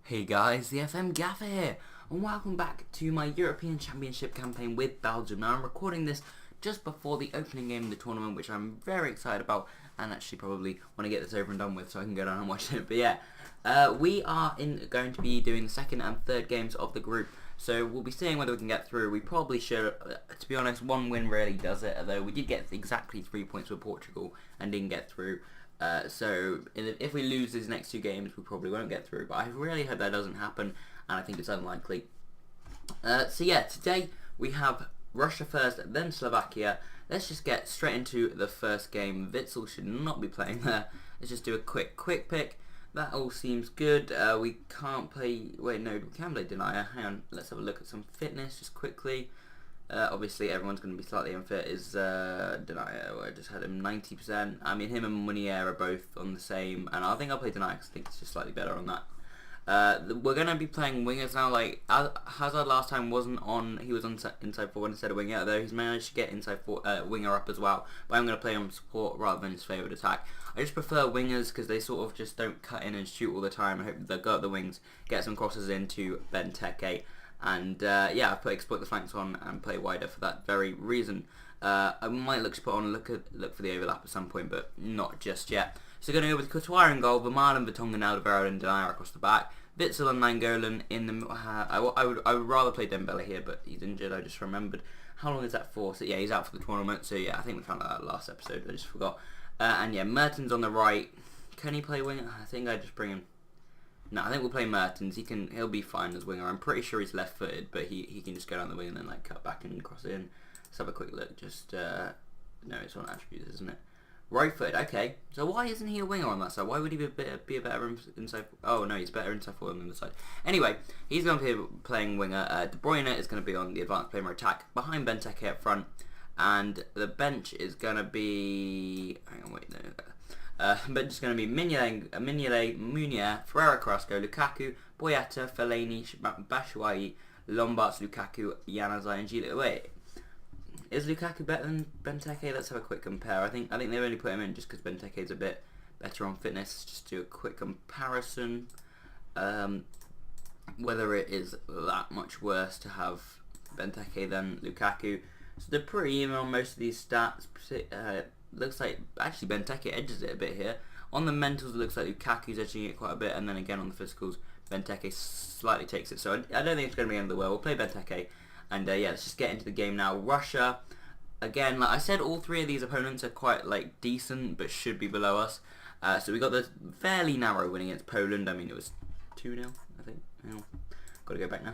Hey guys, the FM Gaffer here, and welcome back to my European Championship campaign with Belgium. Now I'm recording this just before the opening game of the tournament, which I'm very excited about, and actually probably want to get this over and done with so I can go down and watch it. But yeah, we are going to be doing the second and third games of the group, so we'll be seeing whether we can get through. We probably should, to be honest, one win really does it, although we did get exactly 3 points with Portugal and didn't get through. So if we lose these next two games, we probably won't get through. But I really hope that doesn't happen, and I think it's unlikely. So yeah, today we have Russia first, then Slovakia. Let's just get straight into the first game. Witsel should not be playing there. Let's just do a quick pick. That all seems good. We can't play... Wait, no, we can play Denier. Hang on, let's have a look at some fitness just quickly. Obviously, everyone's going to be slightly unfit. Is Denier? I just had him 90%. I mean, him and Munier are both on the same, and I think I'll play Denier because I think it's just slightly better on that. We're going to be playing wingers now. Like Hazard last time wasn't on; he was on inside forward instead of winger. Though he's managed to get inside winger up as well. But I'm going to play him support rather than his favoured attack. I just prefer wingers because they sort of just don't cut in and shoot all the time. I hope they'll go up the wings, get some crosses into Benteke. And yeah, I put exploit the flanks on and play wider for that very reason. I might look to put on look for the overlap at some point, but not just yet. So going to go with Courtois in goal, Vermaelen, Vertonghen, Alderweireld and Denier across the back. Witsel and Nainggolan in the... I would rather play Dembele here, but he's injured. I just remembered. How long is that for? So yeah, he's out for the tournament. So yeah, I think we found out that last episode. I just forgot. And yeah, Mertens on the right. Can he play winger? I think I just bring him... No, I think we'll play Mertens. He'll be fine as winger. I'm pretty sure he's left-footed, but he can just go down the wing and then like cut back and cross it in. Let's have a quick look. Just no, it's on attributes, isn't it? Right-footed. Okay. So why isn't he a winger on that side? Why would he be a better inside? Oh no, he's better inside forward than the side. Anyway, he's going to be playing winger. De Bruyne is going to be on the advanced player attack behind Benteke up front, and the bench is going to be. Hang on, wait, no. But it's going to be Mignolet, Munier, Ferreira, Carrasco, Lukaku, Boyata, Fellaini, Batshuayi, Lombards, Lukaku, Januzaj and Gila. Wait, is Lukaku better than Benteke? Let's have a quick compare. I think they've only put him in just because Benteke's a bit better on fitness. Just do a quick comparison. Whether it is that much worse to have Benteke than Lukaku. So they're pretty even on most of these stats. Looks like actually Benteke edges it a bit here. On the mentals, it looks like Lukaku's edging it quite a bit, and then again on the physicals, Benteke slightly takes it. So I don't think it's going to be the end of the world. We'll play Benteke, and yeah, let's just get into the game now. Russia, again, like I said, all three of these opponents are quite like decent, but should be below us. So we got the fairly narrow win against Poland. I mean, it was 2-0, I think. Got to go back now.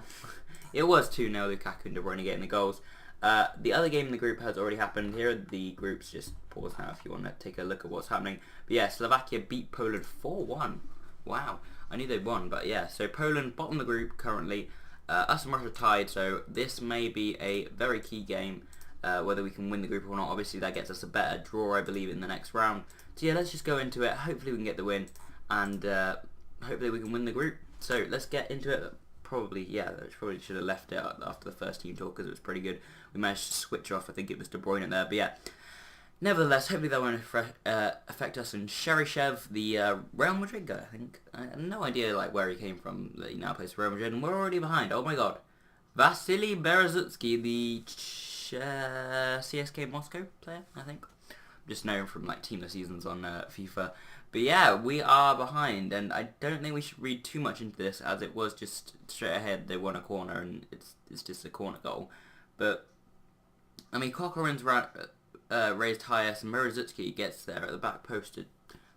It was 2-0. Lukaku and De Bruyne getting the goals. The other game in the group has already happened. Here are the groups. Just pause now if you want to take a look at what's happening. But yeah, Slovakia beat Poland 4-1. Wow. I knew they'd won, but yeah. So Poland bottom of the group currently. Us and Russia tied, so this may be a very key game, whether we can win the group or not. Obviously that gets us a better draw, I believe, in the next round. So yeah, let's just go into it. Hopefully we can get the win, and hopefully we can win the group. So let's get into it. Probably, yeah, I probably should have left it after the first team talk because it was pretty good. We managed to switch off. I think it was De Bruyne there, but yeah. Nevertheless, hopefully that won't affect us. And Cheryshev, the Real Madrid guy, I think. I have no idea like where he came from. That he now plays for Real Madrid, and we're already behind. Oh my god, Vasily Berezutsky, the CSK Moscow player, I think. Just know him from like Team of the Seasons on FIFA. But yeah, we are behind, and I don't think we should read too much into this, as it was just straight ahead. They won a corner, and it's just a corner goal. But I mean, Cochrane's raised highest, and Berezutsky gets there at the back post to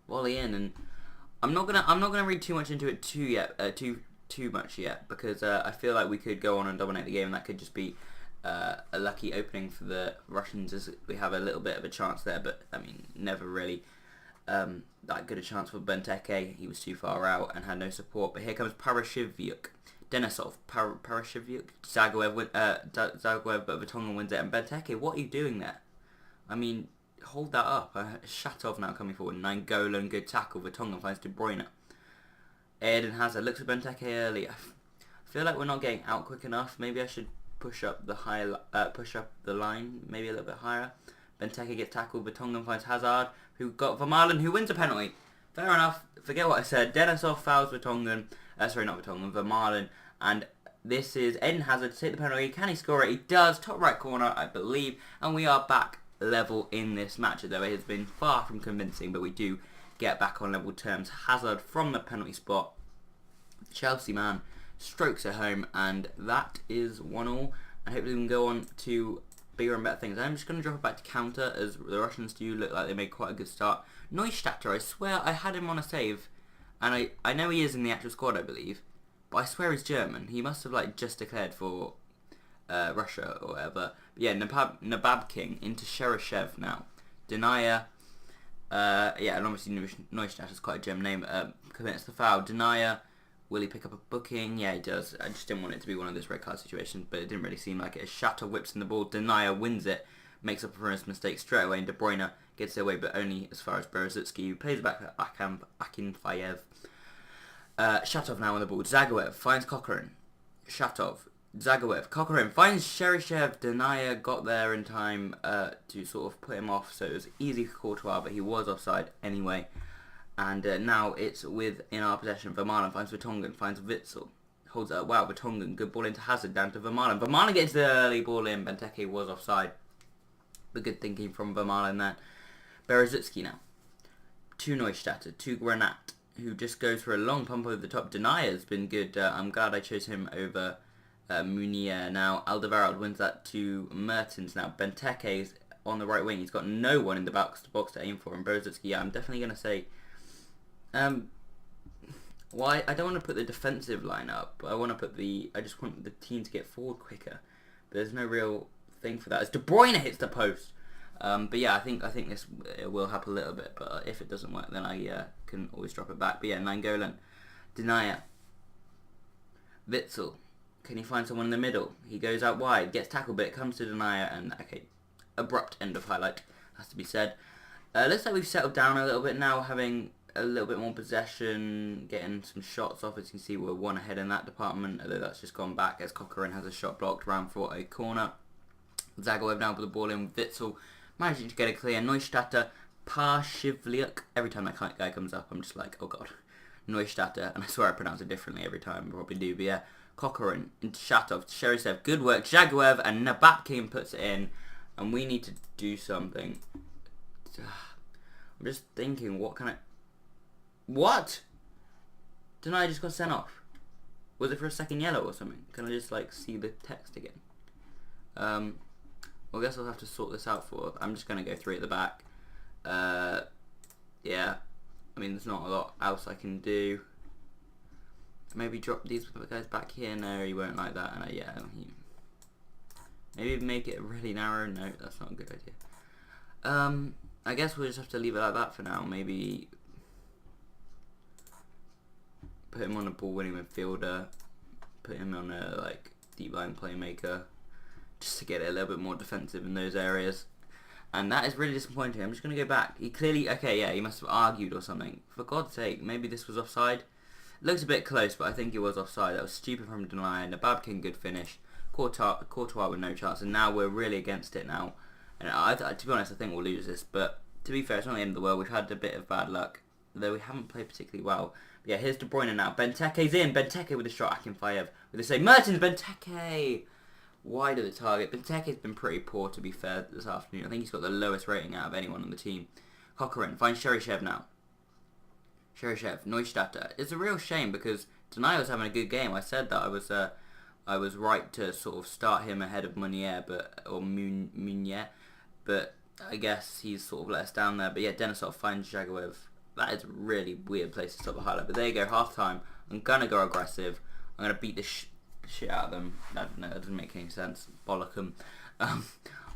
volley in, and I'm not gonna read too much into it too much yet, because I feel like we could go on and dominate the game, and that could just be a lucky opening for the Russians, as we have a little bit of a chance there. But I mean, never really that good a chance for Benteke. He was too far out and had no support. But here comes Parashivyuk, Denisov, Parashivyuk, Zagoev, but Vertonghen wins it. And Benteke, what are you doing there? I mean, hold that up. Shatov now coming forward. Nainggolan, good tackle. Vertonghen finds De Bruyne. Eden Hazard looks at Benteke early. I feel like we're not getting out quick enough. Maybe I should push up the line, maybe a little bit higher. Benteke gets tackled. Vertonghen finds Hazard, who got Vermaelen, who wins a penalty. Fair enough. Forget what I said. Denisov fouls Vertonghen. Sorry, not Vertonghen, Vermaelen. And this is Eden Hazard to take the penalty. Can he score it? He does. Top right corner, I believe. And we are back level in this match, although it has been far from convincing, but we do get back on level terms. Hazard from the penalty spot. Chelsea man strokes it home, and that is 1-1. And hopefully we can go on to bigger and better things. I'm just going to drop it back to counter, as the Russians do look like they made quite a good start. Neustaedter, I swear I had him on a save, and I know he is in the actual squad, I believe, but I swear he's German. He must have like just declared for Russia or whatever. But yeah, Nabab King into Cheryshev now. Denier, yeah, and obviously Neustaedter is quite a German name. Commits the foul. Denier, will he pick up a booking? Yeah, he does. I just didn't want it to be one of those red card situations, but it didn't really seem like it. Shatter whips in the ball. Denier wins it, makes up for his mistake straight away, and De Bruyne gets it away, but only as far as Berezutski, who plays it back at Akinfeyev. Shatov now on the ball. Zagoev finds Kokorin. Shatov. Zagoev. Kokorin finds Cheryshev. Denier got there in time to sort of put him off, so it was easy for Courtois, but he was offside anyway. And now it's in our possession. Vermaelen finds Vertonghen, finds Witsel. Holds it up. Wow, Vertonghen. Good ball into Hazard, down to Vermaelen. Vermaelen gets the early ball in. Benteke was offside. But good thinking from Vermaelen there. Berezutski now. To Neustaedter, to Granat, who just goes for a long pump over the top. Denier's been good. I'm glad I chose him over Munier. Now, Alderweireld wins that to Mertens. Now, Benteke's on the right wing. He's got no one in the box to aim for. And Berezutski, yeah, I'm definitely going to say... Why I don't want to put the defensive line up. I just want the team to get forward quicker. But there's no real thing for that. As De Bruyne hits the post. But yeah, I think this will help a little bit. But if it doesn't work, then I can always drop it back. But yeah, Nainggolan, Denier, Witsel. Can he find someone in the middle? He goes out wide, gets tackled, but it comes to Denier, and okay, abrupt end of highlight has to be said. Looks like we've settled down a little bit now, having a little bit more possession, getting some shots off. As you can see, we're one ahead in that department, although that's just gone back as Kokorin has a shot blocked round for a corner. Zagoev now with the ball in. Witsel managing to get it clear. Neustaedter, Parshivliuk. Every time that guy comes up, I'm just like, oh god. Neustaedter, and I swear I pronounce it differently every time, I probably do, but yeah. Kokorin into Shatov, Cheryshev, good work. Zagoev and Nabapkin puts it in, and we need to do something. I'm just thinking, what can I... What? Denier just got sent off. Was it for a second yellow or something? Can I just like see the text again? Well, I guess I'll have to sort this out for... I'm just going to go 3 at the back. Yeah. I mean, there's not a lot else I can do. Maybe drop these guys back here. No, he won't like that. And yeah, maybe make it really narrow. No, that's not a good idea. I guess we'll just have to leave it like that for now. Maybe put him on a ball-winning midfielder. Put him on a like deep line playmaker, just to get it a little bit more defensive in those areas. And that is really disappointing. I'm just going to go back. He clearly... Okay, yeah, he must have argued or something. For God's sake, maybe this was offside. Looks a bit close, but I think it was offside. That was stupid from Denier. Nababkin, good finish. Courtois with no chance. And now we're really against it now. And to be honest, I think we'll lose this. But to be fair, it's not the end of the world. We've had a bit of bad luck, though we haven't played particularly well. But yeah, here's De Bruyne now. Benteke's in. Benteke with a shot. Akinfeyev with a save. Mertens, Benteke! Wide of the target. Benteke's been pretty poor, to be fair, this afternoon. I think he's got the lowest rating out of anyone on the team. Kokorin finds Cheryshev now. Cheryshev, Neustaedter. It's a real shame because Denier was having a good game. I said that I was right to sort of start him ahead of Munier, Munier, but I guess he's sort of let us down there. But yeah, Denisov finds Zagoev. That is a really weird place to stop the highlight. But there you go, half time. I'm gonna go aggressive. I'm gonna beat the shit out of them. No, that doesn't make any sense. Bollock them. I'm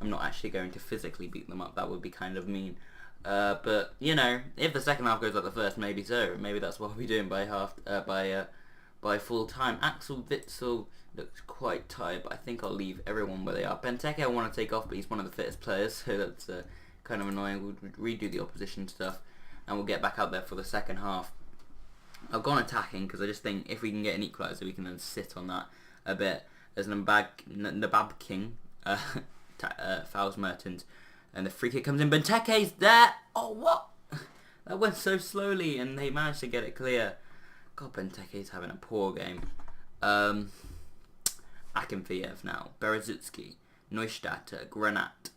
not actually going to physically beat them up. That would be kind of mean. But you know, if the second half goes like the first, maybe so. Maybe that's what we'll be doing by full time. Axel Witsel looks quite tired, but I think I'll leave everyone where they are. Benteke I want to take off, but he's one of the fittest players, so that's kind of annoying. We'll redo the opposition stuff, and we'll get back out there for the second half. I've gone attacking because I just think if we can get an equaliser, we can then sit on that a bit. There's Nabab King fouls Mertens. And the free kick comes in. Benteke's there. Oh, what? That went so slowly, and they managed to get it clear. God, Benteke's having a poor game. Akinfeev now. Berezutski. Neustadt. Granat.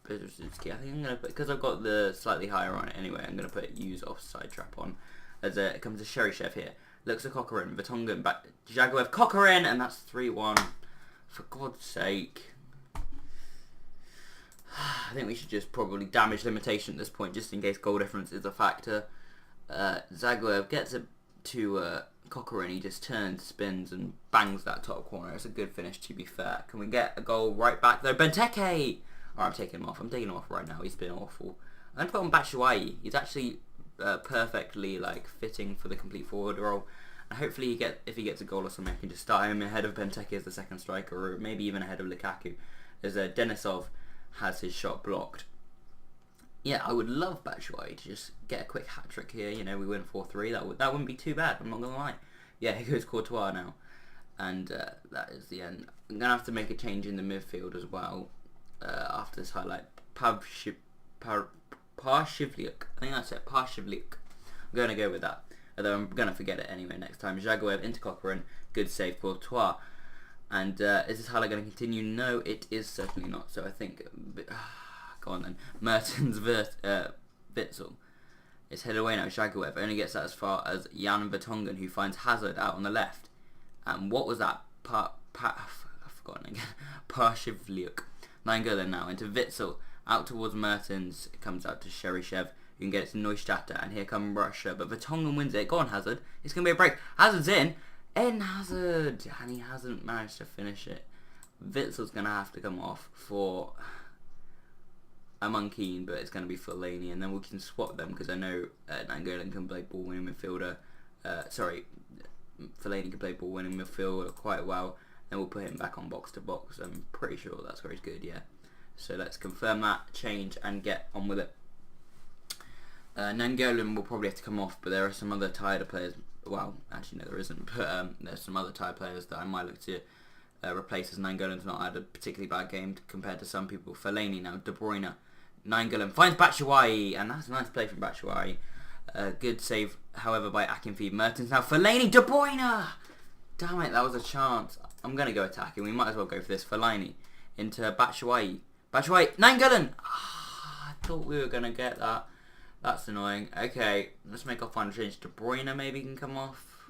Berezutski. I think I'm going to put, because I've got the slightly higher on it anyway, I'm going to put use offside trap on. As it comes to Cheryshev here. Looks at Kokorin. Vertonghen back. Jaguev. Kokorin! And that's 3-1. For God's sake. I think we should just probably damage limitation at this point, just in case goal difference is a factor. Zaguev gets it to Kokorin. He just turns, spins, and bangs that top corner. It's a good finish, to be fair. Can we get a goal right back there? Benteke! Alright, I'm taking him off. I'm taking him off right now. He's been awful. I'm going to put on Batshuayi. He's actually perfectly fitting for the complete forward role. And hopefully, if he gets a goal or something, I can just start him ahead of Benteke as the second striker, or maybe even ahead of Lukaku. As Denisov has his shot blocked. Yeah, I would love Batshuayi to just get a quick hat-trick here. You know, we win 4-3. That wouldn't be too bad, I'm not going to lie. Yeah, here goes Courtois now. And that is the end. I'm going to have to make a change in the midfield as well after this highlight. Parshivliuk. I think that's it. Parshivliuk. I'm going to go with that. Although I'm going to forget it anyway next time. Jaguev into Kokorin. Good save, Courtois. And is this highlight going to continue? No, it is certainly not. So I think... go on then. Mertens Witsel is headed away now. Jaguev only gets that as far as Jan Vertonghen, who finds Hazard out on the left. And what was that? I've forgotten again. Parshivliuk. Nainggolan now into Witsel. Out towards Mertens. It comes out to Cheryshev. You can get it to Neustadt. And here comes Russia. But Vertonghen wins it. Go on, Hazard. It's going to be a break. Hazard's in. Hazard. And he hasn't managed to finish it. Witzel's going to have to come off for... I'm unkeen, but it's going to be Fellaini, and then we can swap them because I know Nainggolan can play ball-winning midfielder. Fellaini can play ball-winning midfielder quite well. Then we'll put him back on box-to-box. I'm pretty sure that's where he's good, yeah. So let's confirm that, change, and get on with it. Nainggolan will probably have to come off, but there are some other tired players. Well, actually, no, there isn't. But there's some other tired players that I might look to replace, as Nainggolan's not had a particularly bad game compared to some people. Fellaini now, De Bruyne. Nainggolan finds Batshuayi, and that's a nice play from Batshuayi. Good save, however, by Akinfeev. Mertens now, Fellaini, De Bruyne! Damn it, that was a chance. I'm going to go attacking. We might as well go for this. Fellaini into Batshuayi. Batshuayi, Nainggolan! I thought we were going to get that. That's annoying. Okay, let's make our final change. De Bruyne maybe can come off.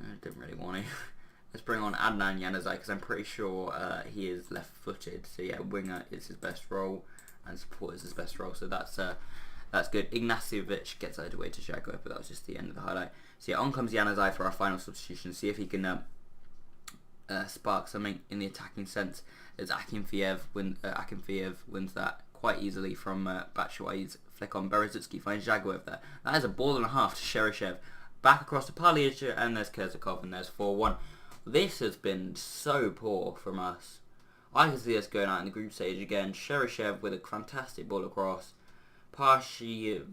I didn't really want to. Let's bring on Adnan Januzaj, because I'm pretty sure he is left-footed. So yeah, winger is his best role. And support is his best role, so that's good. Ignaciovic gets out of the way to Jaguev, but that was just the end of the highlight. So yeah, on comes Januzaj for our final substitution. See if he can spark something in the attacking sense. As Akinfeev wins that quite easily from Batshuayi's flick on. Berezutski finds Jaguev there. That is a ball and a half to Cheryshev. Back across to Palic, and there's Kurzakov, and there's 4-1. This has been so poor from us. I can see us going out in the group stage again. Cheryshev with a fantastic ball across. Parshivliuk,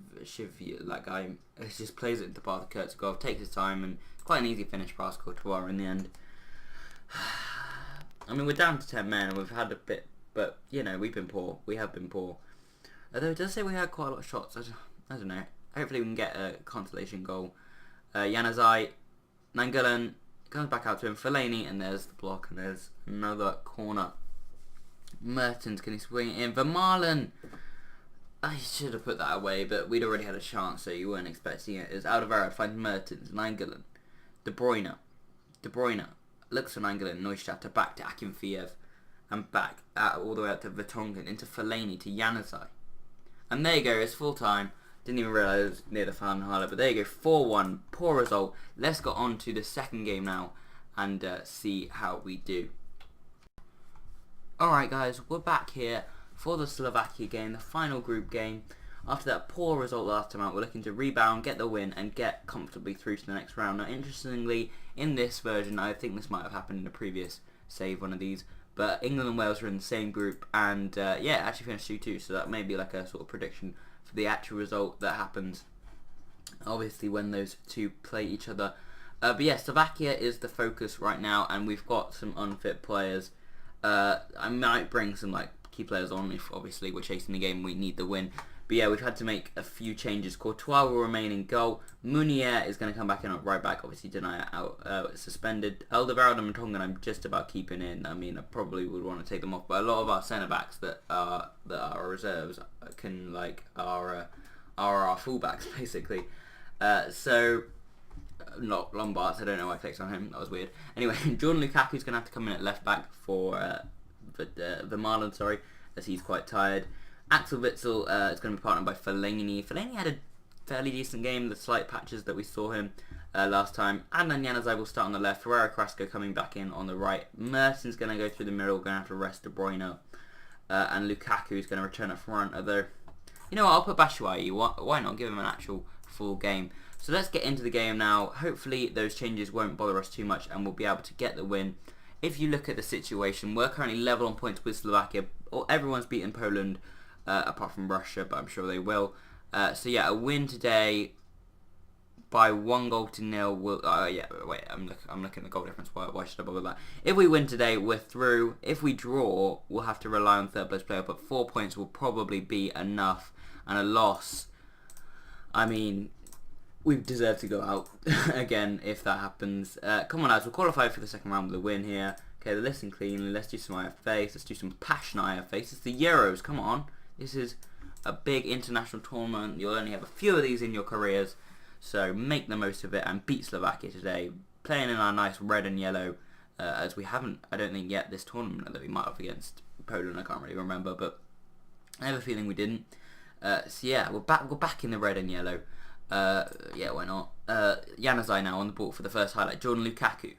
that guy, just plays it into the path of Kurzakov, takes his time, and it's quite an easy finish past Courtois in the end. I mean, we're down to 10 men, and we've had a bit, but, you know, we've been poor. We have been poor. Although it does say we had quite a lot of shots. I don't know. Hopefully we can get a consolation goal. Januzaj, Nainggolan comes back out to him. Fellaini, and there's the block, and there's another corner. Mertens, can he swing it in? Vermaelen! I should have put that away, but we'd already had a chance, so you weren't expecting it. It's Alderweireld finds Mertens, Nainggolan, De Bruyne. De Bruyne looks for Nainggolan, Neustadt, back to Akinfeev, and back all the way up to Vertonghen, into Fellaini, to Januzaj. And there you go, it's full time. Didn't even realise it was near the final highlight, but there you go, 4-1, poor result. Let's go on to the second game now, and see how we do. Alright guys, we're back here for the Slovakia game, the final group game. After that poor result last time out, we're looking to rebound, get the win, and get comfortably through to the next round. Now interestingly, in this version, I think this might have happened in a previous save, one of these, but England and Wales are in the same group, and yeah, actually finished 2-2, so that may be like a sort of prediction for the actual result that happens, obviously, when those two play each other. But yeah, Slovakia is the focus right now, and we've got some unfit players. I might bring some key players on if obviously we're chasing the game, we need the win. But yeah, we've had to make a few changes. Courtois will remain in goal. Munier is going to come back in at right back. Obviously, Denayer out, suspended. Alderweireld and Vertonghen I'm just about keeping in. I mean, I probably would want to take them off, but a lot of our centre backs that are reserves can are our fullbacks basically. So not Lombards. I don't know why I clicked on him. That was weird. Anyway, Jordan Lukaku's going to have to come in at left back for Vermaelen, sorry, as he's quite tired. Axel Witsel is going to be partnered by Fellaini. Fellaini had a fairly decent game, the slight patches that we saw him last time. Adnan Januzaj will start on the left. Ferreira Carrasco coming back in on the right. Mertens going to go through the middle, going to have to rest De Bruyne. And Lukaku is going to return up front, although, you know what, I'll put Batshuayi. Why not give him an actual full game? So let's get into the game now. Hopefully those changes won't bother us too much and we'll be able to get the win. If you look at the situation, we're currently level on points with Slovakia. Everyone's beaten Poland, apart from Russia, but I'm sure they will. So yeah, a win today by 1-0 will... wait, I'm looking at the goal difference. Why should I bother with that? If we win today, we're through. If we draw, we'll have to rely on third place player, but 4 points will probably be enough. And a loss, I mean, we deserve to go out again if that happens. Come on, lads, we'll qualify for the second round with a win here. Okay, they're listening cleanly. Let's do some IFA. Let's do some passion IFA. It's the Euros. Come on. This is a big international tournament. You'll only have a few of these in your careers. So make the most of it and beat Slovakia today. Playing in our nice red and yellow, as we haven't, I don't think, yet this tournament, although we might have against Poland, I can't really remember, but I have a feeling we didn't. So yeah, we're back in the red and yellow. Yeah, why not? Januzaj now on the ball for the first highlight. Jordan Lukaku,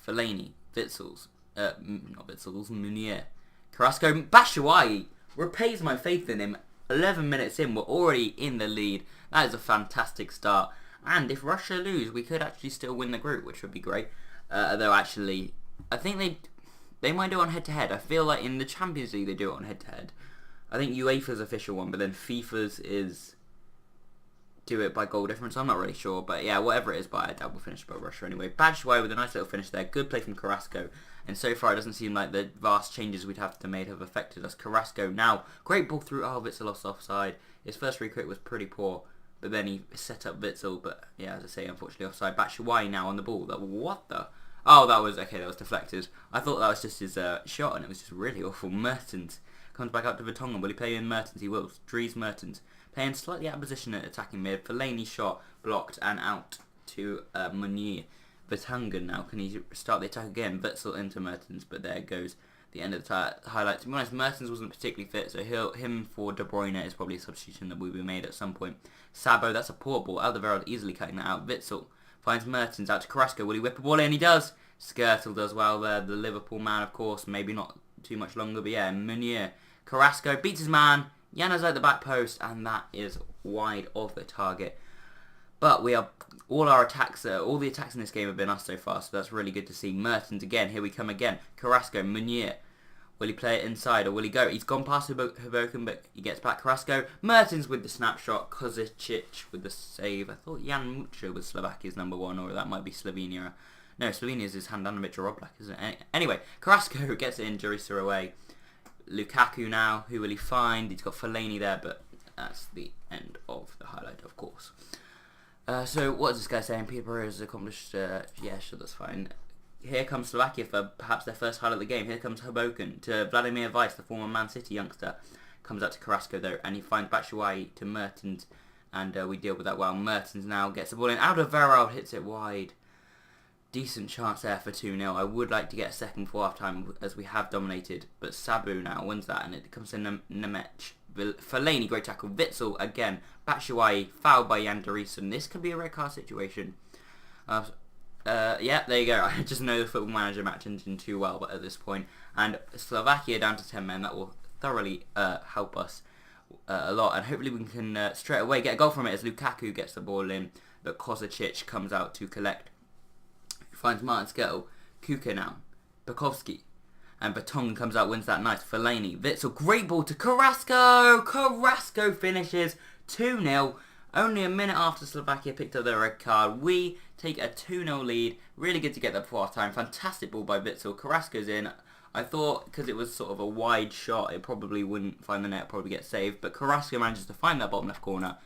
Fellaini, Witsels, not Witsels, Munier, Carrasco, Batshuayi repays my faith in him. 11 minutes in, we're already in the lead. That is a fantastic start. And if Russia lose, we could actually still win the group, which would be great. Though actually, I think they might do it on head-to-head. I feel like in the Champions League they do it on head-to-head. I think UEFA's official one, but then FIFA's is do it by goal difference. I'm not really sure, but yeah, whatever it is, but I doubt we'll finish by Russia anyway. Batshuayi with a nice little finish there. Good play from Carrasco. And so far, it doesn't seem like the vast changes we'd have to make have affected us. Carrasco now, great ball through. Oh, Witsel lost offside. His first free kick was pretty poor, but then he set up Witsel. But yeah, as I say, unfortunately offside. Batshuayi now on the ball. What the? Oh, that was deflected. I thought that was just his shot, and it was just really awful. Mertens comes back up to Vertonghen. Will he play in Mertens? He will. Dries Mertens playing slightly out of position at attacking mid. Fellaini shot blocked and out to Munier. Vertonghen now, can he start the attack again? Witsel into Mertens, but there goes the end of the highlight. To be honest, Mertens wasn't particularly fit, so him for De Bruyne is probably a substitution that will be made at some point. Sabo, that's a poor ball. Alderweireld easily cutting that out. Witsel finds Mertens out to Carrasco. Will he whip a ball in? He does. Skirtle does well there. The Liverpool man, of course, maybe not too much longer, but yeah, Munier. Carrasco beats his man. Januzaj at the back post, and that is wide of the target. But we are all the attacks in this game have been us so far, so that's really good to see. Mertens again, here we come again. Carrasco, Munier. Will he play it inside or will he go? He's gone past Hoboken, but he gets back. Carrasco, Mertens with the snapshot, Kozičić with the save. I thought Jan Mucho was Slovakia's number one, or that might be Slovenia. No, Slovenia's is Handanovic or Oblak, isn't it? Anyway, Carrasco gets it in, Jurisa away. Lukaku now, who will he find? He's got Fellaini there, but that's the end of the highlight, of course. So what is this guy saying? Peterborough has accomplished... yeah, sure, that's fine. Here comes Slovakia for perhaps their first highlight of the game. Here comes Hoboken to Vladimir Weiss, the former Man City youngster. Comes out to Carrasco though, and he finds Batshuayi to Mertens, and we deal with that well. Mertens now gets the ball in. Alderweireld hits it wide. Decent chance there for 2-0. I would like to get a second for half-time as we have dominated, but Sabu now wins that, and it comes to Nemec. Fellaini, great tackle. Witsel again. Batshuayi fouled by Jan Derissen. This could be a red card situation. Yeah, there you go. I just know the Football Manager match engine too well, but at this point, and Slovakia down to 10 men. That will thoroughly help us a lot, and hopefully we can straight away get a goal from it as Lukaku gets the ball in, but Kozičić comes out to collect. Finds Martin Skirtle. Kuka now. Bukovski. And Vertonghen comes out, wins that nice. Fellaini. Witsel, great ball to Carrasco. Carrasco finishes 2-0. Only a minute after Slovakia picked up their red card. We take a 2-0 lead. Really good to get that before half time. Fantastic ball by Witsel. Carrasco's in. I thought because it was sort of a wide shot, it probably wouldn't find the net, probably get saved. But Carrasco manages to find that bottom left corner,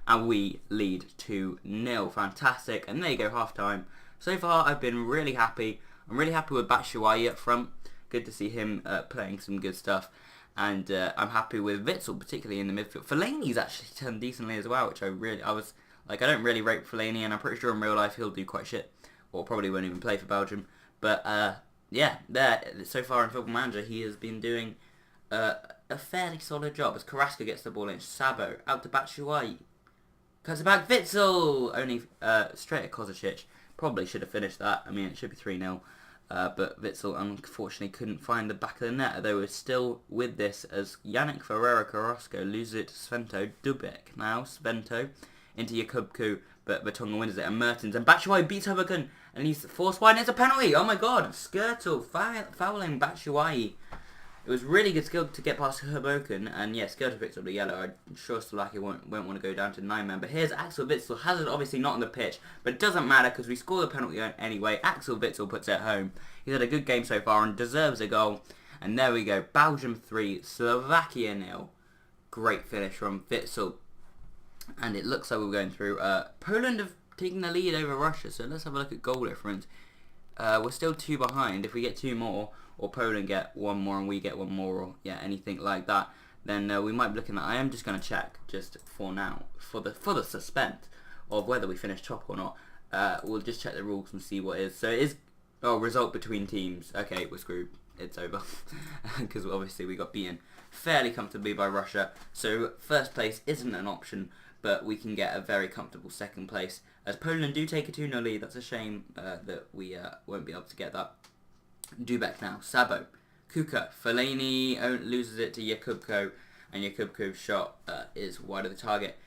and we lead 2-0. Fantastic. And there you go, half time. So far, I've been really happy. I'm really happy with Batshuayi up front. Good to see him playing some good stuff. And I'm happy with Witsel, particularly in the midfield. Fellaini's actually done decently as well, which I don't really rate Fellaini, and I'm pretty sure in real life he'll do quite shit. Or probably won't even play for Belgium. But yeah, so far in Football Manager, he has been doing a fairly solid job. As Carrasco gets the ball in, Sabo out to Batshuayi. Cuts it back, Witsel! Only straight at Kovacic. Probably should have finished that. I mean, it should be 3-0. But Witsel unfortunately couldn't find the back of the net, although we're still with this as Yannick Ferreira Carrasco loses it to Svento Dubek. Now Svento into Jakubku, but Vertonghen wins it, and Mertens, and Batshuayi beats Hoboken, and he's forced wide, and it's a penalty! Oh my god, Skirtle fouling Batshuayi. It was really good skill to get past Hoboken, and yeah, Skirtle picks up the yellow. I'm sure Slovakia won't want to go down to 9-man, but here's Axel Witsel. Hazard obviously not on the pitch, but it doesn't matter because we score the penalty anyway. Axel Witsel puts it home. He's had a good game so far and deserves a goal. And there we go, Belgium 3, Slovakia 0. Great finish from Witsel. And it looks like we're going through. Poland have taken the lead over Russia, so let's have a look at goal difference. We're still 2 behind. If we get 2 more, or Poland get 1 more and we get 1 more, or yeah, anything like that, then we might be looking at. I am just going to check just for now, for the suspense of whether we finish top or not. We'll just check the rules and see what is. So it is result between teams. Okay, we're screwed. It's over because obviously we got beaten fairly comfortably by Russia. So first place isn't an option, but we can get a very comfortable second place. As Poland do take a 2-0 lead, that's a shame that we won't be able to get that. Dubek now, Sabo, Kuka, Fellaini loses it to Jakubko, and Jakubko's shot is wide of the target.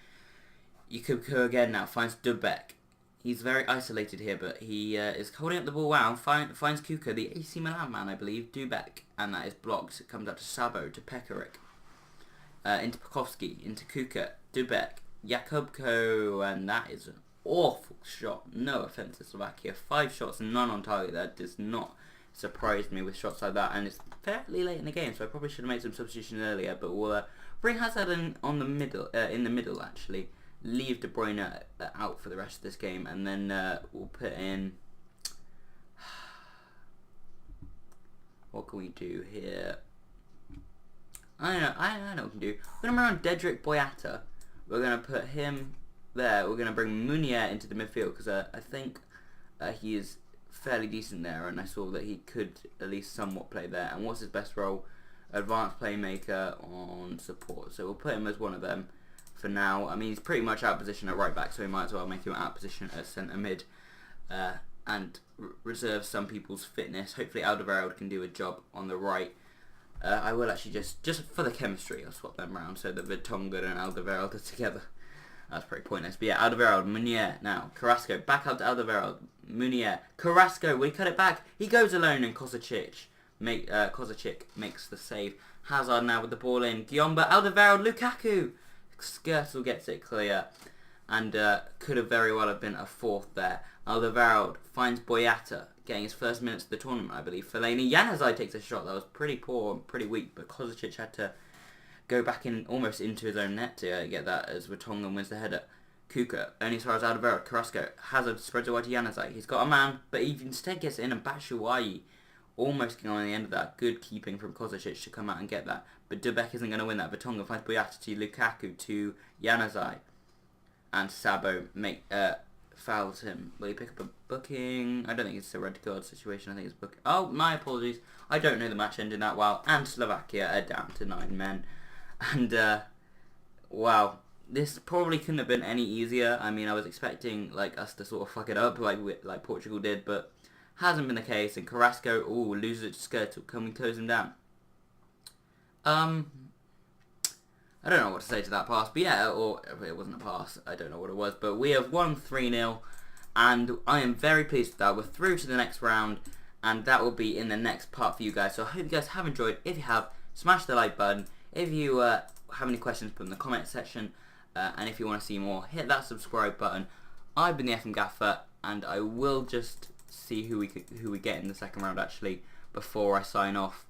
Jakubko again now finds Dubek. He's very isolated here, but he is holding up the ball well, finds Kuka, the AC Milan man, I believe, Dubek, and that is blocked. It comes up to Sabo, to Pekarik, into Pakowski, into Kuka, Dubek, Jakubko, and that is an awful shot. No offence to Slovakia. 5 shots and none on target. That does not surprise me with shots like that, and it's fairly late in the game, so I probably should have made some substitutions earlier. But we'll bring Hazard in on the middle, in the middle actually. Leave De Bruyne out for the rest of this game, and then we'll put in. What can we do here? I know what we can do. We're gonna bring on Dedrick Boyata. We're gonna put him there. We're gonna bring Munier into the midfield because I think he is fairly decent there, and I saw that he could at least somewhat play there. And what's his best role? Advanced playmaker on support. So we'll put him as one of them for now. I mean, he's pretty much out of position at right back, so we might as well make him out of position at centre mid, and reserve some people's fitness. Hopefully Alderweireld can do a job on the right. I will actually just for the chemistry, I'll swap them around so that Vertonghen and Alderweireld are together. That's pretty pointless. But yeah, Alderweireld, Munier now. Carrasco, back out to Alderweireld. Munier. Carrasco, will he cut it back? He goes alone, and Kovacic makes the save. Hazard now with the ball in. Guillaume, Alderweireld, Lukaku. Skirtle gets it clear. And could have very well have been a 4th there. Alderweireld finds Boyata, getting his first minutes of the tournament, I believe. Fellaini. Januzaj takes a shot that was pretty poor and pretty weak, but Kovacic had to go back in almost into his own net to get that as Vertonghen wins the header. Kuka, only as far as Alderweireld. Carrasco, Hazard spreads it wide to Januzaj. He's got a man, but he instead gets it in, and Batshuayi almost getting on the end of that. Good keeping from Kovacic to come out and get that. But Dubek isn't going to win that. Vertonghen finds Boyata to Lukaku to Januzaj. And Sabo fouls him. Will he pick up a booking? I don't think it's a red card situation. I think it's booking. Oh, my apologies. I don't know the match ending that well. And Slovakia are down to 9 men. And, wow. This probably couldn't have been any easier. I mean, I was expecting us to sort of fuck it up like Portugal did, but hasn't been the case. And Carrasco, loses it to Skirtle. Can we close him down? I don't know what to say to that pass, but yeah, or it wasn't a pass, I don't know what it was, but we have won 3-0, and I am very pleased with that. We're through to the next round, and that will be in the next part for you guys, so I hope you guys have enjoyed. If you have, smash the like button. If you have any questions, put them in the comment section, and if you want to see more, hit that subscribe button. I've been the FM Gaffer, and I will just see who we get in the second round, actually, before I sign off.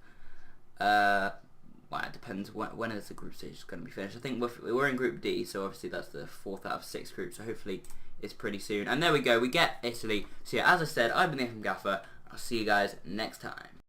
Well, it depends when is the group stage going to be finished. I think we're in Group D, so obviously that's the 4th out of 6 groups, so hopefully it's pretty soon. And there we go, we get Italy. So yeah, as I said, I've been the FM Gaffer. I'll see you guys next time.